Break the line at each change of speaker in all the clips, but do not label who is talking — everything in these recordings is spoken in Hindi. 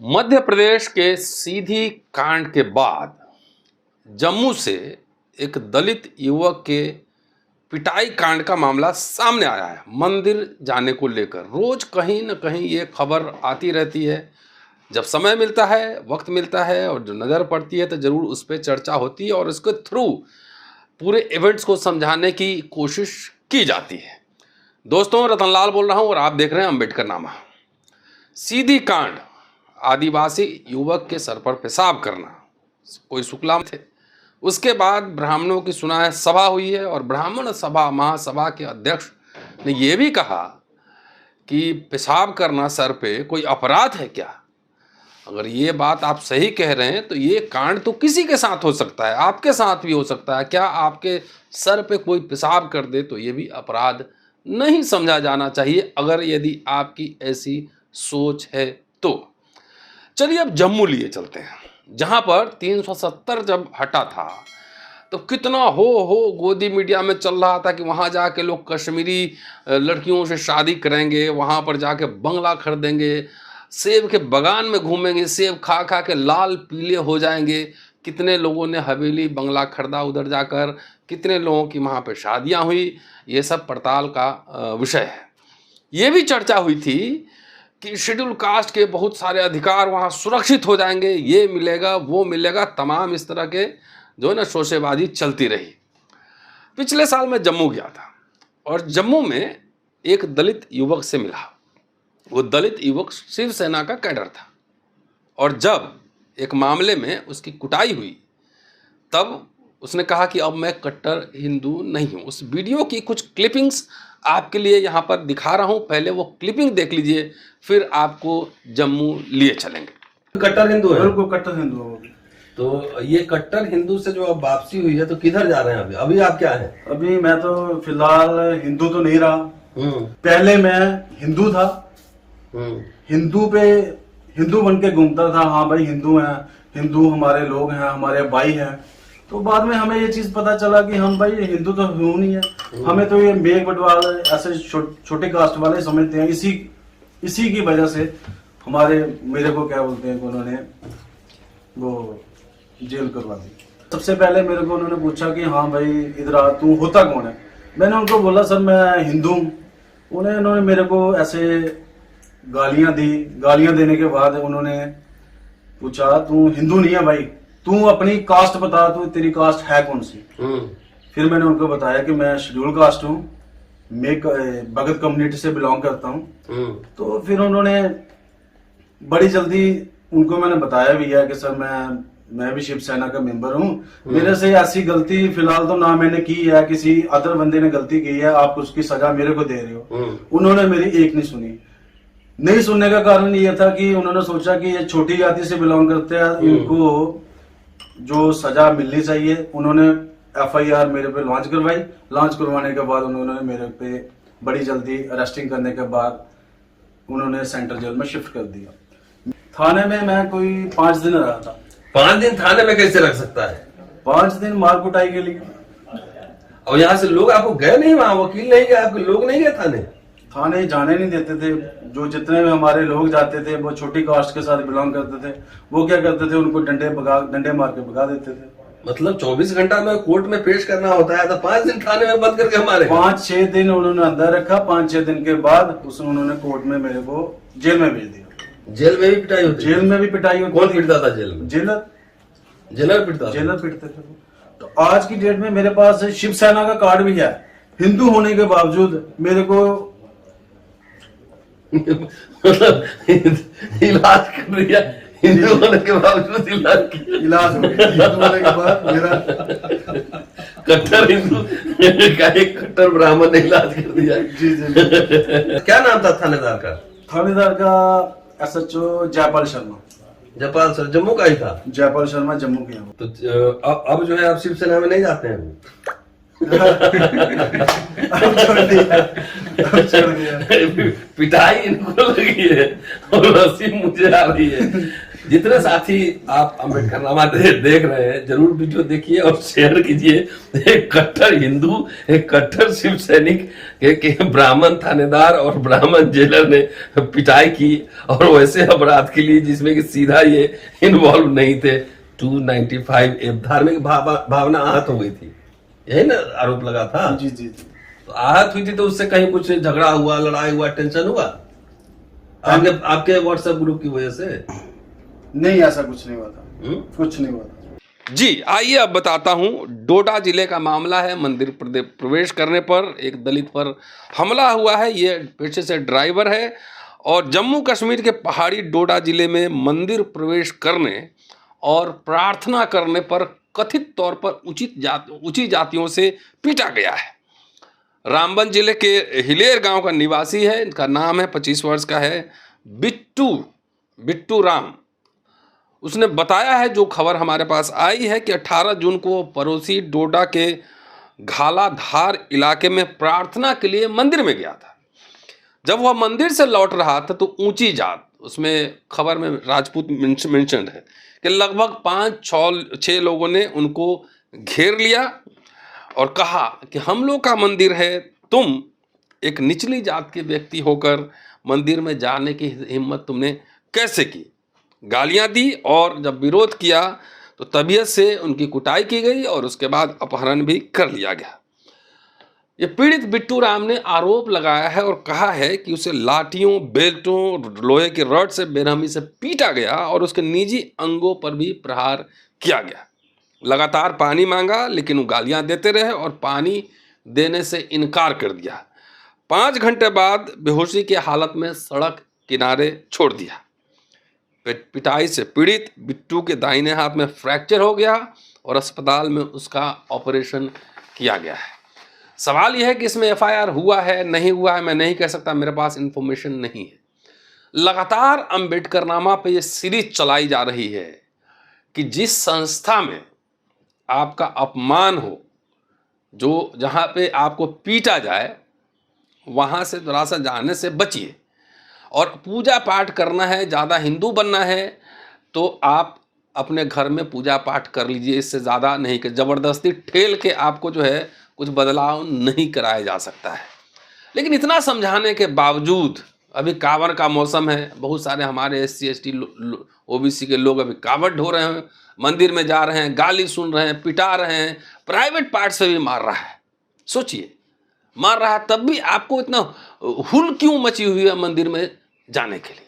मध्य प्रदेश के सीधी कांड के बाद जम्मू से एक दलित युवक के पिटाई कांड का मामला सामने आया है। मंदिर जाने को लेकर रोज कहीं न कहीं ये खबर आती रहती है। जब समय मिलता है, वक्त मिलता है और जो नज़र पड़ती है तो ज़रूर उस पर चर्चा होती है और उसके थ्रू पूरे इवेंट्स को समझाने की कोशिश की जाती है। दोस्तों, रतनलाल बोल रहा हूँ और आप देख रहे हैं अम्बेडकरनामा। सीधी कांड, आदिवासी युवक के सर पर पेशाब करना, कोई शुक्ला थे। उसके बाद ब्राह्मणों की सुनाए सभा हुई है और ब्राह्मण सभा महासभा के अध्यक्ष ने यह भी कहा कि पेशाब करना सर पे कोई अपराध है क्या। अगर ये बात आप सही कह रहे हैं तो ये कांड तो किसी के साथ हो सकता है, आपके साथ भी हो सकता है। क्या आपके सर पे कोई पेशाब कर दे तो ये भी अपराध नहीं समझा जाना चाहिए, अगर यदि आपकी ऐसी सोच है तो। चलिए अब जम्मू लिए चलते हैं, जहां पर 370 जब हटा था तो कितना हो गोदी मीडिया में चल रहा था कि वहां जाके लोग कश्मीरी लड़कियों से शादी करेंगे, वहां पर जाके बंगला खरीदेंगे, सेब के बागान में घूमेंगे, सेब खा खा के लाल पीले हो जाएंगे। कितने लोगों ने हवेली बंगला खरीदा उधर जाकर, कितने लोगों की वहाँ पे शादियाँ हुई, ये सब पड़ताल का विषय है। ये भी चर्चा हुई थी कि शेड्यूल कास्ट के बहुत सारे अधिकार वहाँ सुरक्षित हो जाएंगे, ये मिलेगा वो मिलेगा, तमाम इस तरह के जो है ना शोशेबाजी चलती रही। पिछले साल मैं जम्मू गया था और जम्मू में एक दलित युवक से मिला। वो दलित युवक शिवसेना का कैडर था और जब एक मामले में उसकी कुटाई हुई तब उसने कहा कि अब मैं कट्टर हिंदू नहीं हूँ। उस वीडियो की कुछ क्लिपिंग्स आपके लिए यहाँ पर दिखा रहा हूँ, पहले वो क्लिपिंग देख लीजिए, फिर आपको जम्मू लिए चलेंगे।
कट्टर हिंदू है?
बिल्कुल कट्टर हिंदू है।
तो ये कट्टर हिंदू से जो अब वापसी हुई है तो किधर जा रहे हैं अभी आप क्या है?
अभी मैं तो फिलहाल हिंदू तो नहीं रहा। पहले मैं हिंदू था, हिंदू बन के घूमता था। हाँ भाई हिंदू हैं, हिंदू हमारे लोग हैं, हमारे भाई हैं। तो बाद में हमें ये चीज पता चला कि हम भाई हिंदू तो हूं नहीं है। हमें तो ये मेघ बटवाल ऐसे छोटे कास्ट वाले समझते हैं। इसी की वजह से मेरे को क्या बोलते हैं, उन्होंने वो जेल करवा दी। सबसे पहले मेरे को उन्होंने पूछा कि हाँ भाई इधर आ, तू होता कौन है। मैंने उनको बोला सर मैं हिंदू हूँ। उन्होंने मेरे को ऐसे गालियां दी। गालियां देने के बाद उन्होंने पूछा तू हिंदू नहीं है भाई, तू अपनी कास्ट बता, तू तेरी कास्ट है कौन सी। फिर मैंने उनको बताया कि मैं शेड्यूल कास्ट हूँ, मैं भगत कम्युनिटी से बिलोंग करता हूँ। तो फिर उन्होंने बड़ी जल्दी उनको मैंने बताया भी है कि सर मैं भी शिवसेना का मेंबर हूँ। मेरे से ऐसी गलती फिलहाल तो ना मैंने की है, किसी अदर बंदे ने गलती की है, आप उसकी सजा मेरे को दे रहे हो। उन्होंने मेरी एक नहीं सुनी। नहीं सुनने का कारण ये था कि उन्होंने सोचा कि ये छोटी जाति से बिलोंग करते हैं, इनको जो सजा मिलनी चाहिए। उन्होंने FIR मेरे पे लॉन्च करवाई। लॉन्च करवाने के बाद उन्होंने मेरे पे बड़ी जल्दी अरेस्टिंग करने के बाद उन्होंने सेंट्रल जेल में शिफ्ट कर दिया। थाने में मैं कोई 5 दिन रहा था।
5 दिन थाने में कैसे रख सकता है?
5 दिन मार कुटाई के लिए।
और यहाँ से लोग आपको गए नहीं, वहां वकील नहीं गए, आपके लोग नहीं गए थाने
जाने नहीं देते थे। जो जितने भी हमारे लोग जाते थे वो छोटी कास्ट के साथ बिलोंग करते थे। वो क्या करते थे, उनको डंडे मार के भगा देते थे।
मतलब 24 घंटा में कोर्ट में पेश करना होता है तो 5 दिन थाने में बंद करके हमारे
5-6 दिन उन्होंने अंदर रखा। 5-6 दिन के बाद उन्होंने कोर्ट में मेरे को जेल में भेज दिया।
जेल में भी पिटाई होती?
जेल में भी पिटाई होती।
कौन पिटता था जेल में? जेलर
पिटते थे। तो आज की डेट में मेरे पास शिवसेना का कार्ड भी है। हिंदू होने के बावजूद मेरे को
मतलब इलाज कर रही है, हिंदू होने के बावजूद इलाज
हो गया। हिंदू होने के बाद मेरा
कट्टर हिंदू का एक कट्टर ब्राह्मण ने इलाज कर दिया।
जी।
क्या नाम था थानेदार का?
थानेदार का SHO जयपाल शर्मा।
जयपाल सर जम्मू का ही था?
जयपाल शर्मा जम्मू के।
तो अब जो है आप शिवसेना में नहीं जाते हैं?
अब
पिटाई इनको लगी है और हंसी मुझे आ रही है। जितने साथी आप अम्बेडकर नामा देख रहे हैं, जरूर वीडियो देखिए और शेयर कीजिए। एक कट्टर हिंदू, एक कट्टर शिव सैनिक के ब्राह्मण थानेदार और ब्राह्मण जेलर ने पिटाई की, और वैसे अपराध के लिए जिसमें कि सीधा ये इन्वॉल्व नहीं थे। 295 धार्मिक भावना आहत हो गई थी, यही ना आरोप लगा था।
जी जी जी।
तो आहत हुई थी तो उससे कहीं कुछ झगड़ा हुआ, लड़ाई हुआ, टेंशन हुआ आपके व्हाट्सएप ग्रुप की वजह से?
नहीं, ऐसा कुछ नहीं हुआ था। कुछ नहीं हुआ था।
जी आइए अब बताता हूं। डोडा जिले का मामला है। मंदिर प्रवेश करने पर एक दलित पर हमला हुआ है। ये पेशे से ड्राइवर है और जम्मू कश्मीर के पहाड़ी डोडा जिले में मंदिर प्रवेश करने और प्रार्थना करने पर कथित तौर पर ऊंची जातियों से पीटा गया है। रामबन जिले के हिलेर गांव का निवासी है। इनका नाम है, 25 वर्ष का है, बिट्टू राम। उसने बताया है, जो खबर हमारे पास आई है, कि 18 जून को पड़ोसी डोडा के घालाधार इलाके में प्रार्थना के लिए मंदिर में गया था। जब वह मंदिर से लौट रहा था तो ऊंची जात, उसमें खबर में राजपूत मेंशन है, कि लगभग 5-6 लोगों ने उनको घेर लिया और कहा कि हम लोग का मंदिर है, तुम एक निचली जात के व्यक्ति होकर मंदिर में जाने की हिम्मत तुमने कैसे की। गालियां दी और जब विरोध किया तो तबीयत से उनकी कुटाई की गई और उसके बाद अपहरण भी कर लिया गया। ये पीड़ित बिट्टू राम ने आरोप लगाया है और कहा है कि उसे लाठियों, बेल्टों, लोहे के रॉड से बेरहमी से पीटा गया और उसके निजी अंगों पर भी प्रहार किया गया। लगातार पानी मांगा लेकिन वो गालियां देते रहे और पानी देने से इनकार कर दिया। 5 घंटे बाद बेहोशी की हालत में सड़क किनारे छोड़ दिया। पिटाई से पीड़ित बिट्टू के दाहिने हाथ में फ्रैक्चर हो गया और अस्पताल में उसका ऑपरेशन किया गया है। सवाल यह है कि इसमें एफआईआर हुआ है, नहीं हुआ है, मैं नहीं कह सकता, मेरे पास इंफॉर्मेशन नहीं है। लगातार अम्बेडकर नामा पे ये सीरीज चलाई जा रही है कि जिस संस्था में आपका अपमान हो, जो जहाँ पे आपको पीटा जाए, वहाँ से थोड़ा सा जाने से बचिए। और पूजा पाठ करना है, ज़्यादा हिंदू बनना है तो आप अपने घर में पूजा पाठ कर लीजिए। इससे ज़्यादा नहीं कि ज़बरदस्ती ठेल के आपको जो है कुछ बदलाव नहीं कराया जा सकता है। लेकिन इतना समझाने के बावजूद, अभी कांवड़ का मौसम है, बहुत सारे हमारे SC ST OBC के लोग अभी कांवड़ ढो रहे हैं, मंदिर में जा रहे हैं, गाली सुन रहे हैं, पिटा रहे हैं, प्राइवेट पार्ट से भी मार रहा है। सोचिए, मार रहा है तब भी आपको इतना हुल क्यों मची हुई है मंदिर में जाने के लिए।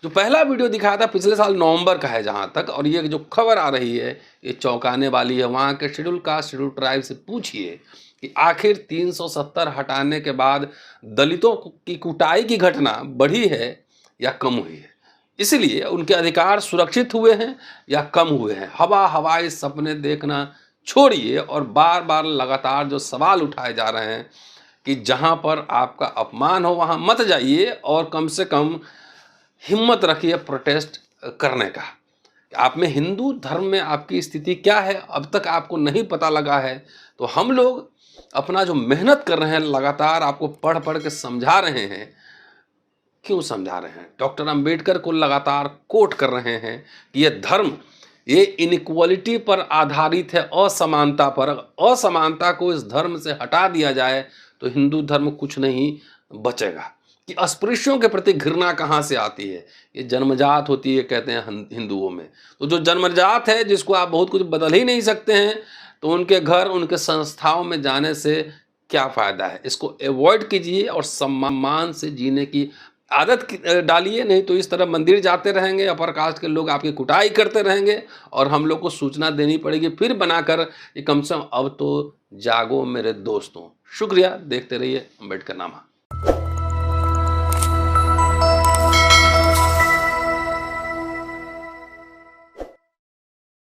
जो पहला वीडियो दिखाया था पिछले साल नवंबर का है जहाँ तक, और ये जो खबर आ रही है ये चौंकाने वाली है। वहाँ के शेड्यूल कास्ट, शेड्यूल ट्राइब से पूछिए कि आखिर 370 हटाने के बाद दलितों की कुटाई की घटना बढ़ी है या कम हुई है। इसलिए उनके अधिकार सुरक्षित हुए हैं या कम हुए हैं। हवाई सपने देखना छोड़िए और बार बार लगातार जो सवाल उठाए जा रहे हैं कि जहाँ पर आपका अपमान हो वहाँ मत जाइए, और कम से कम हिम्मत रखिए प्रोटेस्ट करने का। आप में हिंदू धर्म में आपकी स्थिति क्या है अब तक आपको नहीं पता लगा है, तो हम लोग अपना जो मेहनत कर रहे हैं, लगातार आपको पढ़ पढ़ के समझा रहे हैं। क्यों समझा रहे हैं? डॉक्टर अंबेडकर को लगातार कोट कर रहे हैं कि ये धर्म, ये इनइक्वालिटी पर आधारित है, असमानता पर। असमानता को इस धर्म से हटा दिया जाए तो हिंदू धर्म कुछ नहीं बचेगा। कि अस्पृश्यों के प्रति घृणा कहाँ से आती है? ये जन्मजात होती है, कहते हैं हिंदुओं में। तो जो जन्मजात है, जिसको आप बहुत कुछ बदल ही नहीं सकते हैं, तो उनके घर, उनके संस्थाओं में जाने से क्या फ़ायदा है? इसको अवॉइड कीजिए और सम्मान से जीने की आदत डालिए। नहीं तो इस तरह मंदिर जाते रहेंगे, अपर कास्ट के लोग आपकी कुटाई करते रहेंगे और हम लोग को सूचना देनी पड़ेगी फिर बनाकर कि कम से कम अब तो जागो मेरे दोस्तों। शुक्रिया, देखते रहिए अम्बेडकर नामा।